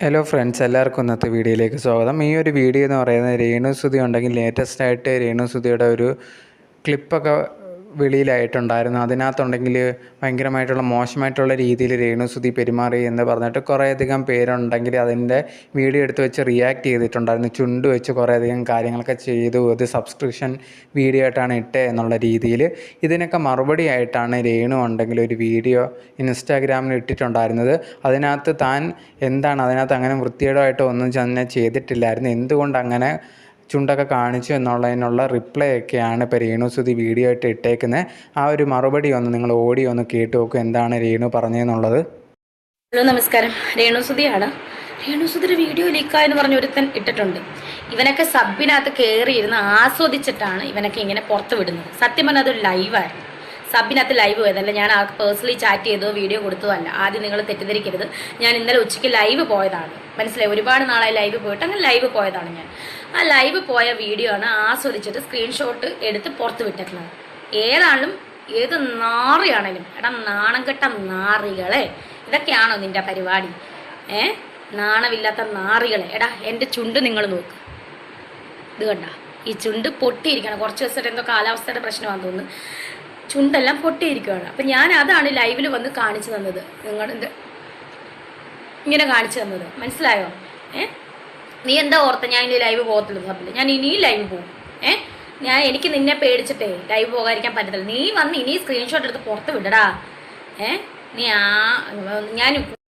Hello friends, എല്ലാവർക്കും ഇന്നത്തെ വീഡിയോയിലേക്ക് സ്വാഗതം. ഈ ഒരു വീഡിയോ എന്ന് പറയുന്നത് രേണുസുതി ഉണ്ടെങ്കിൽ ലേറ്റസ്റ്റ് ആയിട്ട് രേണുസുതിയുടെ ഒരു ക്ലിപ്പൊക്കെ വെളിയിലായിട്ടുണ്ടായിരുന്നു. അതിനകത്തുണ്ടെങ്കിൽ ഭയങ്കരമായിട്ടുള്ള മോശമായിട്ടുള്ള രീതിയിൽ രേണുസുതി പെരുമാറി എന്ന് പറഞ്ഞിട്ട് കുറേയധികം പേരുണ്ടെങ്കിൽ അതിൻ്റെ വീഡിയോ എടുത്ത് വെച്ച് റിയാക്ട് ചെയ്തിട്ടുണ്ടായിരുന്നു. ചുണ്ട് വെച്ച് കുറേയധികം കാര്യങ്ങളൊക്കെ ചെയ്തു, ഇത് സബ്സ്ക്രിപ്ഷൻ വീഡിയോ ആയിട്ടാണ് ഇട്ടേ എന്നുള്ള രീതിയിൽ. ഇതിനൊക്കെ മറുപടി ആയിട്ടാണ് രേണു ഉണ്ടെങ്കിൽ ഒരു വീഡിയോ ഇൻസ്റ്റാഗ്രാമിൽ ഇട്ടിട്ടുണ്ടായിരുന്നത്. അതിനകത്ത് താൻ എന്താണ് അതിനകത്ത് അങ്ങനെ വൃത്തികേടായിട്ട് ഒന്നും തന്നെ ചെയ്തിട്ടില്ലായിരുന്നു, എന്തുകൊണ്ട് അങ്ങനെ ചുണ്ടൊക്കെ കാണിച്ചു എന്നുള്ളതിനുള്ള റിപ്ലൈ ഒക്കെയാണ് ഇപ്പോൾ രേണുസുതി വീഡിയോ ആയിട്ട് ഇട്ടേക്കുന്നത്. ആ ഒരു മറുപടി ഒന്ന് നിങ്ങൾ ഓഡിയോ ഒന്ന് കേട്ട് നോക്കും, എന്താണ് രേണു പറഞ്ഞതെന്നുള്ളത്. ഹലോ, നമസ്കാരം. രേണുസുതിയാണ്. രേണുസുതിയുടെ വീഡിയോ ലീക്കായെന്ന് പറഞ്ഞ് ഒരുത്തൻ ഇട്ടിട്ടുണ്ട്. ഇവനൊക്കെ സബിനകത്ത് കയറിയിരുന്ന് ആസ്വദിച്ചിട്ടാണ് ഇവനൊക്കെ ഇങ്ങനെ പുറത്ത് വിടുന്നത്. സത്യം പറഞ്ഞാൽ അതൊരു ലൈവായിരുന്നു. സബിനകത്ത് ലൈവ് പോയതല്ല, ഞാൻ ആൾക്ക് പേഴ്സണലി ചാറ്റ് ചെയ്തോ വീഡിയോ കൊടുത്തതോ അല്ല. ആദ്യം നിങ്ങൾ തെറ്റിദ്ധരിക്കരുത്. ഞാൻ ഇന്നലെ ഉച്ചയ്ക്ക് ലൈവ് പോയതാണ്, മനസ്സിലായി. ഒരുപാട് നാളായി ലൈവ് പോയിട്ട്, അങ്ങനെ ലൈവ് പോയതാണ് ഞാൻ. ആ ലൈവ് പോയ വീഡിയോ ആണ് ആസ്വദിച്ചിട്ട് സ്ക്രീൻഷോട്ട് എടുത്ത് പുറത്ത് വിട്ടിട്ടുള്ളത്. ഏതാണെങ്കിലും ഏത് നാറിയാണേലും, എടാ നാണം കെട്ട നാറികളെ, ഇതൊക്കെയാണോ നിന്റെ പരിപാടി? നാണമില്ലാത്ത നാറികളെ. എടാ എൻ്റെ ചുണ്ട് നിങ്ങൾ നോക്ക്, ഇത് കണ്ട, ഈ ചുണ്ട് പൊട്ടിയിരിക്കണം. കുറച്ച് ദിവസമായിട്ട് എന്തോ കാലാവസ്ഥയുടെ പ്രശ്നമാണെന്ന് തോന്നുന്നു, ചുണ്ടെല്ലാം പൊട്ടിയിരിക്കുകയാണ്. അപ്പം ഞാൻ അതാണ് ലൈവിൽ വന്ന് കാണിച്ചു തന്നത്, നിങ്ങളുടെ ഇങ്ങനെ കാണിച്ചു തന്നത്, മനസ്സിലായോ? നീ എന്താ ഓർത്ത ഞാൻ ഇനി ലൈവ് പോകത്തില്ല? സബില് ഞാൻ ഇനിയും ലൈവ് പോകും. എനിക്ക് നിന്നെ പേടിച്ചിട്ടേ ലൈവ് പോകാതിരിക്കാൻ പറ്റത്തില്ല. നീ വന്ന് ഇനി സ്ക്രീൻഷോട്ട് എടുത്ത് പുറത്ത് വിടടാ. നീ ഞാൻ